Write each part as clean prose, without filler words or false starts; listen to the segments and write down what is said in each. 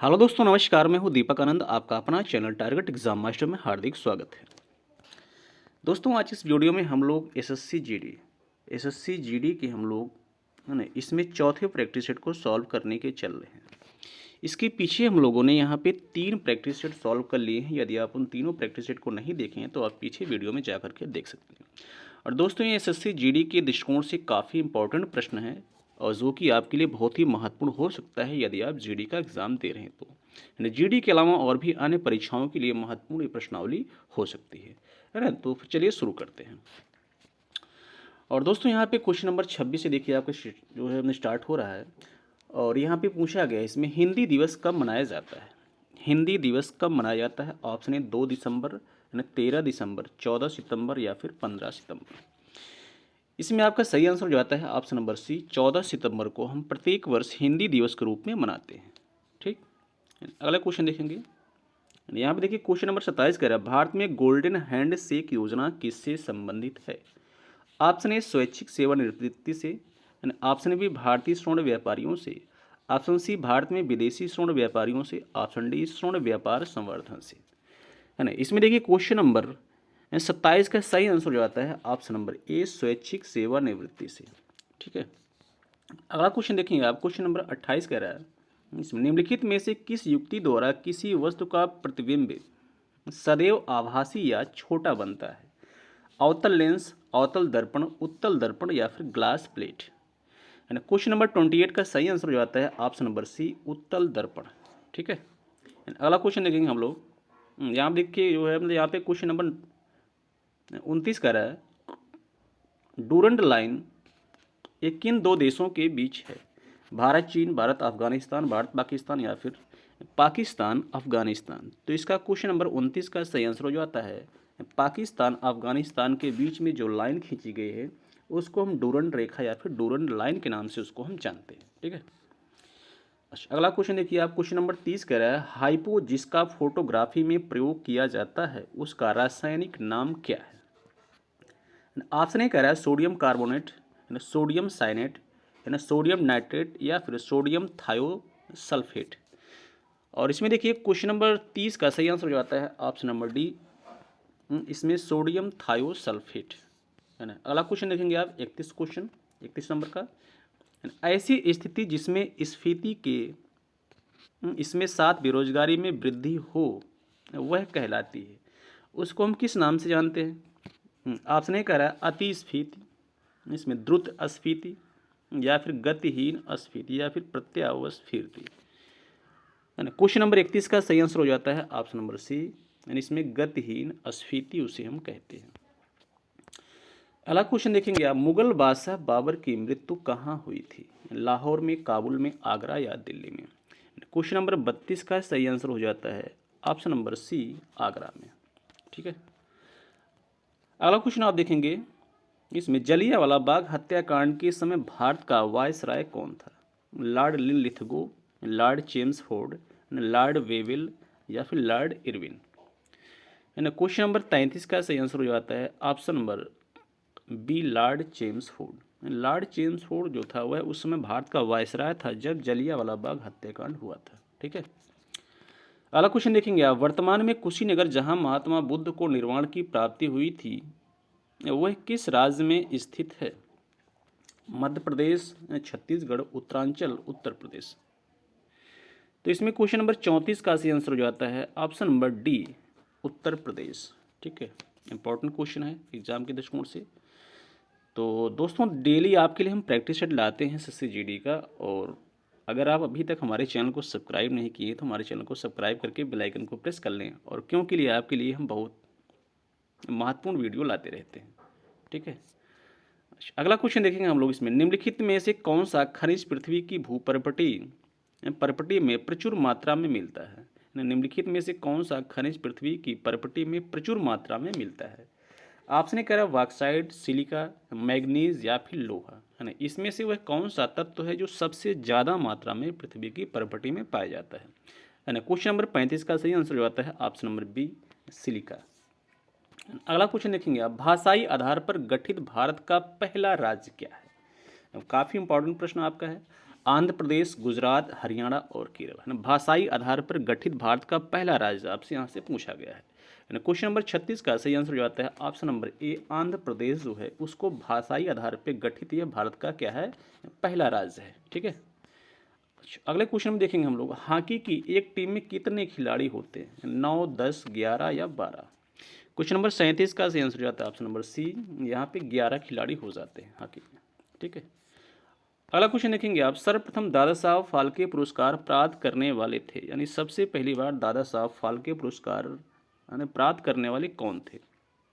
Hello दोस्तों, नमस्कार। मैं हूं दीपक आनंद। आपका अपना चैनल टारगेट एग्जाम मास्टर में हार्दिक स्वागत है। दोस्तों, आज इस वीडियो में हम लोग एसएससी जीडी के हम लोग है ना इसमें चौथे प्रैक्टिस सेट को सॉल्व करने के चल रहे हैं। इसके पीछे हम लोगों ने यहाँ पे 3 प्रैक्टिस सेट सॉल्व कर लिए हैं। यदि आप उन तीनों प्रैक्टिस सेट को नहीं देखे हैं तो आप पीछे वीडियो में जा करके देख सकते हैं। और दोस्तों, ये एसएससी जीडी के दृष्टिकोण से काफ़ी इंपॉर्टेंट प्रश्न है और जो कि आपके लिए बहुत ही महत्वपूर्ण हो सकता है यदि आप जीडी का एग्ज़ाम दे रहे हैं तो। जीडी के अलावा और भी अन्य परीक्षाओं के लिए महत्वपूर्ण ये प्रश्नावली हो सकती है ना। तो फिर चलिए शुरू करते हैं। और दोस्तों, यहाँ पे क्वेश्चन नंबर 26 से देखिए आपका जो है अपने स्टार्ट हो रहा है। और यहाँ पे पूछा गया है इसमें हिंदी दिवस कब मनाया जाता है। हिंदी दिवस कब मनाया जाता है? ऑप्शन है 2 दिसंबर, 13 दिसंबर, 14 सितंबर या फिर 15 सितंबर। इसमें आपका सही आंसर जो आता है ऑप्शन नंबर सी, 14 सितंबर को हम प्रत्येक वर्ष हिंदी दिवस के रूप में मनाते हैं। ठीक। अगला क्वेश्चन देखेंगे। यहाँ पे देखिए क्वेश्चन नंबर 27 कह रहा है भारत में गोल्डन हैंड शेक योजना किससे संबंधित है? ऑप्शन ए स्वैच्छिक सेवानिवृत्ति से, ऑप्शन बी भारतीय स्वर्ण व्यापारियों से, ऑप्शन सी भारत में विदेशी स्वर्ण व्यापारियों से, ऑप्शन डी स्वर्ण व्यापार संवर्धन से, है ना। इसमें देखिए क्वेश्चन नंबर 27 का सही आंसर जो आता है ऑप्शन नंबर ए, स्वैच्छिक सेवानिवृत्ति से। ठीक है। अगला क्वेश्चन देखेंगे आप। क्वेश्चन नंबर 28 कह रहा है इसमें निम्नलिखित में से किस युक्ति द्वारा किसी वस्तु का प्रतिबिंब सदैव आभासी या छोटा बनता है? अवतल लेंस, अवतल दर्पण, उत्तल दर्पण या फिर ग्लास प्लेट, है ना। क्वेश्चन नंबर 28 का सही आंसर जो आता है ऑप्शन नंबर सी, उत्तल दर्पण। ठीक है। अगला क्वेश्चन देखेंगे हम लोग। यहाँ देखिए जो है मतलब यहाँ पे क्वेश्चन नंबर 29 कह रहा है डूरंड लाइन ये किन दो देशों के बीच है? भारत चीन, भारत अफगानिस्तान, भारत पाकिस्तान या फिर पाकिस्तान अफगानिस्तान। तो इसका क्वेश्चन नंबर 29 का सही आंसर जो आता है पाकिस्तान अफगानिस्तान के बीच में जो लाइन खींची गई है उसको हम डूरंड रेखा या फिर डूरंड लाइन के नाम से उसको हम जानते हैं। ठीक है। अच्छा, अगला क्वेश्चन देखिए आप। क्वेश्चन नंबर 30 कह रहा है हाइपो जिसका फोटोग्राफी में प्रयोग किया जाता है उसका रासायनिक नाम क्या है? ऑप्शन ए कह रहा है सोडियम कार्बोनेट, सोडियम साइनेट, है ना, सोडियम नाइट्रेट या फिर सोडियम थायोसल्फेट। और इसमें देखिए क्वेश्चन नंबर 30 का सही आंसर जो आता है ऑप्शन नंबर डी, इसमें सोडियम थायोसल्फेट, है ना। अगला क्वेश्चन देखेंगे आप 31 नंबर का। ऐसी स्थिति जिसमें स्फीति के इसमें साथ बेरोजगारी में वृद्धि हो वह कहलाती है, उसको हम किस नाम से जानते हैं? ऑप्शन ए कह रहा है अतिस्फीति, इसमें द्रुत अस्फीति या फिर गतिहीन अस्फीति या फिर प्रत्यावस्थीति, है ना। क्वेश्चन नंबर 31 का सही आंसर हो जाता है ऑप्शन नंबर सी, यानी इसमें गतिहीन अस्फीति उसे हम कहते हैं। अगला क्वेश्चन देखेंगे आप। मुगल बादशाह बाबर की मृत्यु कहाँ हुई थी? लाहौर में, काबुल में, आगरा या दिल्ली में? क्वेश्चन नंबर 32 का सही आंसर हो जाता है ऑप्शन नंबर सी, आगरा में। ठीक है। अगला क्वेश्चन आप देखेंगे। इसमें जलियांवाला बाग हत्याकांड के समय भारत का वायसराय कौन था? Lord Lithgow, Lord Chelmsford, Lord Wavell या फिर लॉर्ड इरविन, है ना। क्वेश्चन नंबर 33 का सही आंसर हो जाता है option number B, Lord Chelmsford. Lord Chelmsford जो था वह उस समय भारत का वायसराय था जब जलियांवाला बाग हत्याकांड हुआ था। ठीक है। अगला क्वेश्चन देखेंगे आप। वर्तमान में कुशीनगर जहां महात्मा बुद्ध को निर्वाण की प्राप्ति हुई थी वह किस राज्य में स्थित है? मध्य प्रदेश, छत्तीसगढ़, उत्तरांचल, उत्तर प्रदेश। तो इसमें क्वेश्चन नंबर 34 का सही आंसर हो जाता है option number D, Uttar Pradesh. ठीक है। इंपॉर्टेंट क्वेश्चन है एग्जाम के दृष्टिकोण से। तो दोस्तों, डेली आपके लिए हम प्रैक्टिस सेट लाते हैं एसएससी जीडी का। और अगर आप अभी तक हमारे चैनल को सब्सक्राइब नहीं किए तो हमारे चैनल को सब्सक्राइब करके बेल आइकन को प्रेस कर लें, और क्योंकि लिए आपके लिए हम बहुत महत्वपूर्ण वीडियो लाते रहते हैं। ठीक है। अगला क्वेश्चन देखेंगे हम लोग। इसमें निम्नलिखित में से कौन सा खनिज पृथ्वी की परपटी में प्रचुर मात्रा में मिलता है? निम्नलिखित में से कौन सा खनिज पृथ्वी की परपटी में प्रचुर मात्रा में मिलता है? ऑप्शन ए कह रहा है बॉक्साइट, सिलिका, मैग्नीज या फिर लोहा, है ना। इसमें से वह कौन सा तत्व है जो सबसे ज़्यादा मात्रा में पृथ्वी की परपटी में पाया जाता है ना। क्वेश्चन नंबर 35 का सही आंसर जो आता है ऑप्शन नंबर बी, सिलिका। अगला क्वेश्चन देखेंगे आप। भाषाई आधार पर गठित भारत का पहला राज्य क्या है? काफ़ी इंपॉर्टेंट प्रश्न आपका है। आंध्र प्रदेश, गुजरात, हरियाणा और केरल, है ना। भाषाई आधार पर गठित भारत का पहला राज्य आपसे यहाँ से पूछा गया है ना। क्वेश्चन नंबर 36 का सही आंसर हो जाता है option number A, Andhra Pradesh जो है उसको भाषाई आधार पर गठित यह भारत का क्या है, पहला राज्य है। ठीक है। अगले क्वेश्चन में देखेंगे हम लोग, हॉकी की एक टीम में कितने खिलाड़ी होते हैं, 9, 10, 11 या 12। क्वेश्चन नंबर 37 का सही आंसर हो जाता है ऑप्शन नंबर सी, यहाँ पे 11 खिलाड़ी हो जाते हैं हॉकी में। ठीक है। अगला क्वेश्चन देखेंगे आप, सर्वप्रथम दादा साहब फाल्के पुरस्कार प्राप्त करने वाले थे, यानी सबसे पहली बार दादा साहब फाल्के पुरस्कार यानी प्राप्त करने वाले कौन थे।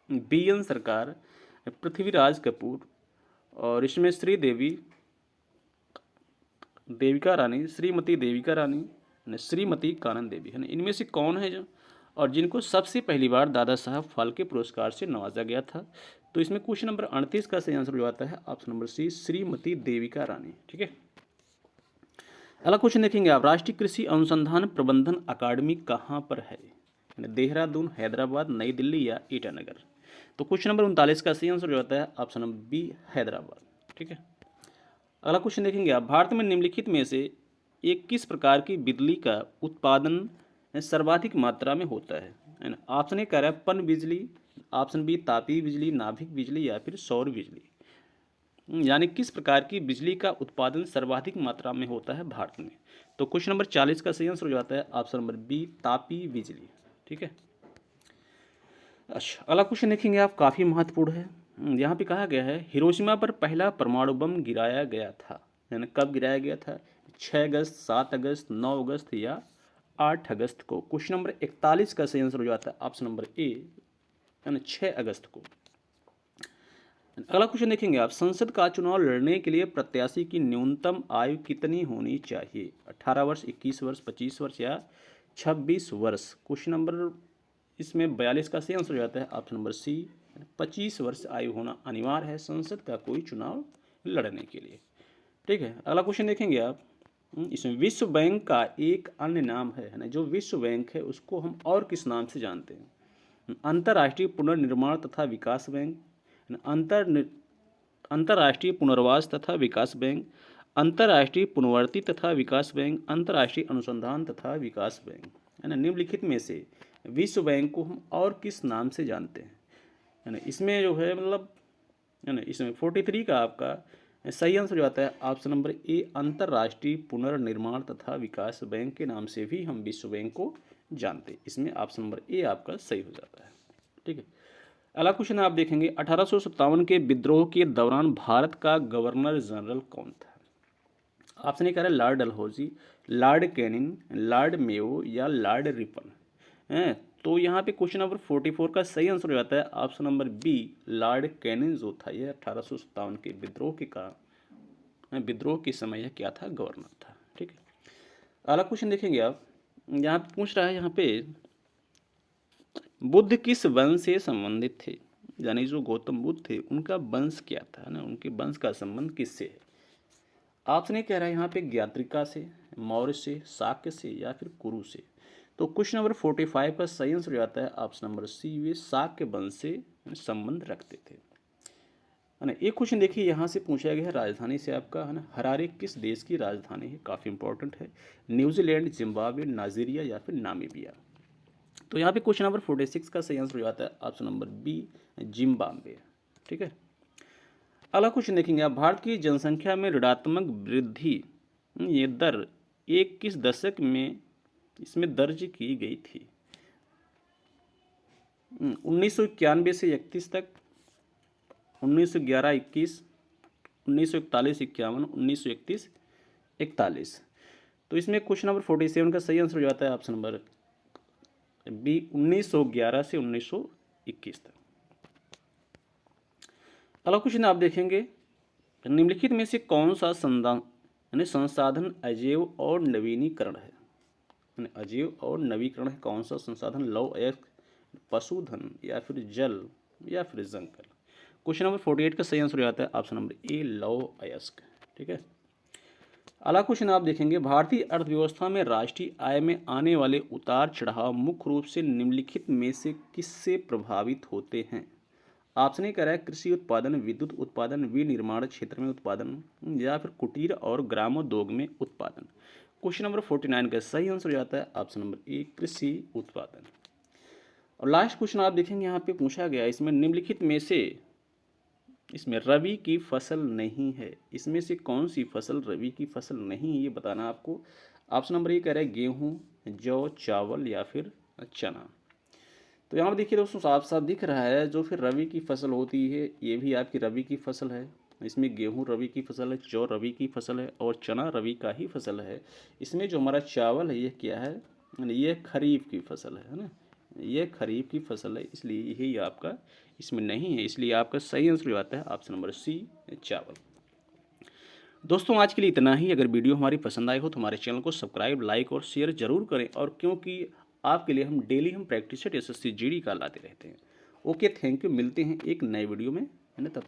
बी.एन. सरकार, पृथ्वीराज कपूर, और इसमें देविका रानी, श्रीमती देविका रानी, श्रीमती कानन देवी, है ना। इनमें से कौन है जो और जिनको सबसे पहली बार दादा साहब फाल्के पुरस्कार से नवाजा गया था। तो इसमें क्वेश्चन नंबर 38 का सही आंसर हो जाता है ऑप्शन नंबर सी, श्रीमती देविका रानी। ठीक है। अगला क्वेश्चन देखेंगे आप, राष्ट्रीय कृषि अनुसंधान प्रबंधन अकादमी कहाँ पर है, देहरादून, हैदराबाद, नई दिल्ली या ईटानगर। तो क्वेश्चन नंबर 39 का सही आंसर हो जाता है ऑप्शन नंबर बी, हैदराबाद। ठीक है। अगला क्वेश्चन देखेंगे आप, भारत में निम्नलिखित में से एक किस प्रकार की बिजली का उत्पादन सर्वाधिक मात्रा में होता है ना। ऑप्शन ए कह रहा है पन बिजली, ऑप्शन बी तापीय बिजली, नाभिक बिजली या फिर सौर बिजली। यानी किस प्रकार की बिजली का उत्पादन सर्वाधिक मात्रा में होता है भारत में। तो क्वेश्चन नंबर 40 का सही आंसर हो जाता है ऑप्शन नंबर बी, तापीय बिजली। ठीक है। अच्छा, अगला क्वेश्चन देखेंगे आप, काफ़ी महत्वपूर्ण है। यहाँ पे कहा गया है, हिरोशिमा पर पहला परमाणु बम गिराया गया था, यानी कब गिराया गया था, 6 अगस्त, 7 अगस्त, 9 अगस्त या 8 अगस्त को। क्वेश्चन नंबर 41 का सही आंसर हो जाता है ऑप्शन नंबर ए, यानी 6 अगस्त को। अगला क्वेश्चन देखेंगे आप, संसद का चुनाव लड़ने के लिए प्रत्याशी की न्यूनतम आयु कितनी होनी चाहिए, 18 वर्ष, 21 वर्ष, 25 वर्ष या 26 वर्ष। क्वेश्चन नंबर इसमें 42 का सही आंसर हो जाता है ऑप्शन नंबर सी, 25 वर्ष आयु होना अनिवार्य है संसद का कोई चुनाव लड़ने के लिए। ठीक है। अगला क्वेश्चन देखेंगे आप, इसमें विश्व बैंक का एक अन्य नाम है ना, जो विश्व बैंक है उसको हम और किस नाम से जानते हैं, अंतर्राष्ट्रीय पुनर्निर्माण तथा विकास बैंक, अंतर्राष्ट्रीय पुनर्वास तथा विकास बैंक, अंतर्राष्ट्रीय पुनर्वृत्ति तथा विकास बैंक, अंतर्राष्ट्रीय अनुसंधान तथा विकास बैंक, है ना। निम्नलिखित में से विश्व बैंक को हम और किस नाम से जानते हैं, है ना। इसमें जो है मतलब, है ना, इसमें 43 का आपका सही आंसर हो जाता है ऑप्शन नंबर ए, अंतर्राष्ट्रीय पुनर्निर्माण तथा विकास बैंक के नाम से भी हम विश्व बैंक को जानते हैं। इसमें ऑप्शन नंबर ए आपका सही हो जाता है। ठीक है। अगला क्वेश्चन आप देखेंगे, 1857 के विद्रोह के दौरान भारत का गवर्नर जनरल कौन था। ऑप्शन ए कह रहा है Lord Dalhousie, Lord Canning, Lord Mayo या लॉर्ड रिपन है। तो यहाँ पे क्वेश्चन नंबर 44 का सही आंसर हो जाता है option number B, Lord Canning जो था यह 1857 के विद्रोह के समय यह क्या था, गवर्नर था। ठीक है। अगला क्वेश्चन देखेंगे आप, यहाँ पे पूछ रहा है, यहाँ पे बुद्ध किस वंश से संबंधित थे, यानी जो गौतम बुद्ध थे उनका वंश क्या था ना, उनके वंश का संबंध किससे है। ऑप्शन ए कह रहा है यहाँ पे ज्ञात्रिका से, मौर्य से, शाक्य से या फिर कुरु से। तो क्वेश्चन नंबर 45 का सही आंसर हो जाता है ऑप्शन नंबर सी, वे शाक्य वंश से संबंध रखते थे, है ना। एक क्वेश्चन देखिए यहाँ से पूछा गया है राजधानी से आपका, है ना, हरारे किस देश की राजधानी है, काफ़ी इंपॉर्टेंट है, न्यूजीलैंड, जिम्बाब्वे, नाइजीरिया या फिर नामीबिया। तो यहाँ पे क्वेश्चन नंबर 46 का सही आंसर हो जाता है ऑप्शन नंबर बी, जिम्बाब्वे। ठीक है। अगला क्वेश्चन देखेंगे आप, भारत की जनसंख्या में ऋणात्मक वृद्धि ये दर एक किस दशक में इसमें दर्ज की गई थी, 1991 से 31 तक, 1911-21, 1941-51, 1931-41। तो इसमें क्वेश्चन नंबर 47 का सही आंसर हो जाता है ऑप्शन नंबर बी, 1911 से 1921 तक। अगला क्वेश्चन आप देखेंगे, निम्नलिखित में से कौन सा संसाधन अजैव और नवीनीकरण है, अजैव और नवीकरण है कौन सा संसाधन, लौह अयस्क, पशुधन या फिर जल या फिर जंगल। क्वेश्चन नंबर 48 का सही आंसर हो जाता है ऑप्शन नंबर ए, लौह अयस्क। ठीक है। अगला क्वेश्चन आप देखेंगे, भारतीय अर्थव्यवस्था में राष्ट्रीय आय में आने वाले उतार चढ़ाव मुख्य रूप से निम्नलिखित में से किससे प्रभावित होते हैं। ऑप्शन ए कह रहा है कृषि उत्पादन, विद्युत उत्पादन, विनिर्माण क्षेत्र में उत्पादन, या फिर कुटीर और ग्रामोद्योग में उत्पादन। क्वेश्चन नंबर 49 का सही आंसर हो जाता है ऑप्शन नंबर ए, कृषि उत्पादन। और लास्ट क्वेश्चन आप देखेंगे यहाँ पे पूछा गया, इसमें निम्नलिखित में से इसमें रबी की फसल नहीं है, इसमें से कौन सी फसल रबी की फसल नहीं है, ये बताना आपको। ऑप्शन नंबर ए कह रहा है गेहूँ, जौ, चावल या फिर चना। तो यहाँ पर देखिए दोस्तों साफ साफ दिख रहा है, जो फिर रबी की फसल होती है ये भी आपकी रबी की फसल है। इसमें गेहूँ रबी की फसल है, जौ रबी की फसल है और चना रबी का ही फसल है। इसमें जो हमारा चावल है ये क्या है, ये खरीफ की फसल है ना, ये खरीफ की फसल है, इसलिए यही आपका इसमें नहीं है, इसलिए आपका सही आंसर हो आता है ऑप्शन नंबर सी, चावल। दोस्तों आज के लिए इतना ही। अगर वीडियो हमारी पसंद आई हो तो हमारे चैनल को सब्सक्राइब, लाइक और शेयर जरूर करें, और क्योंकि आपके लिए हम daily practice set SSC GD का लाते रहते हैं। ओके, थैंक यू, मिलते हैं एक नए वीडियो में, है ना। तब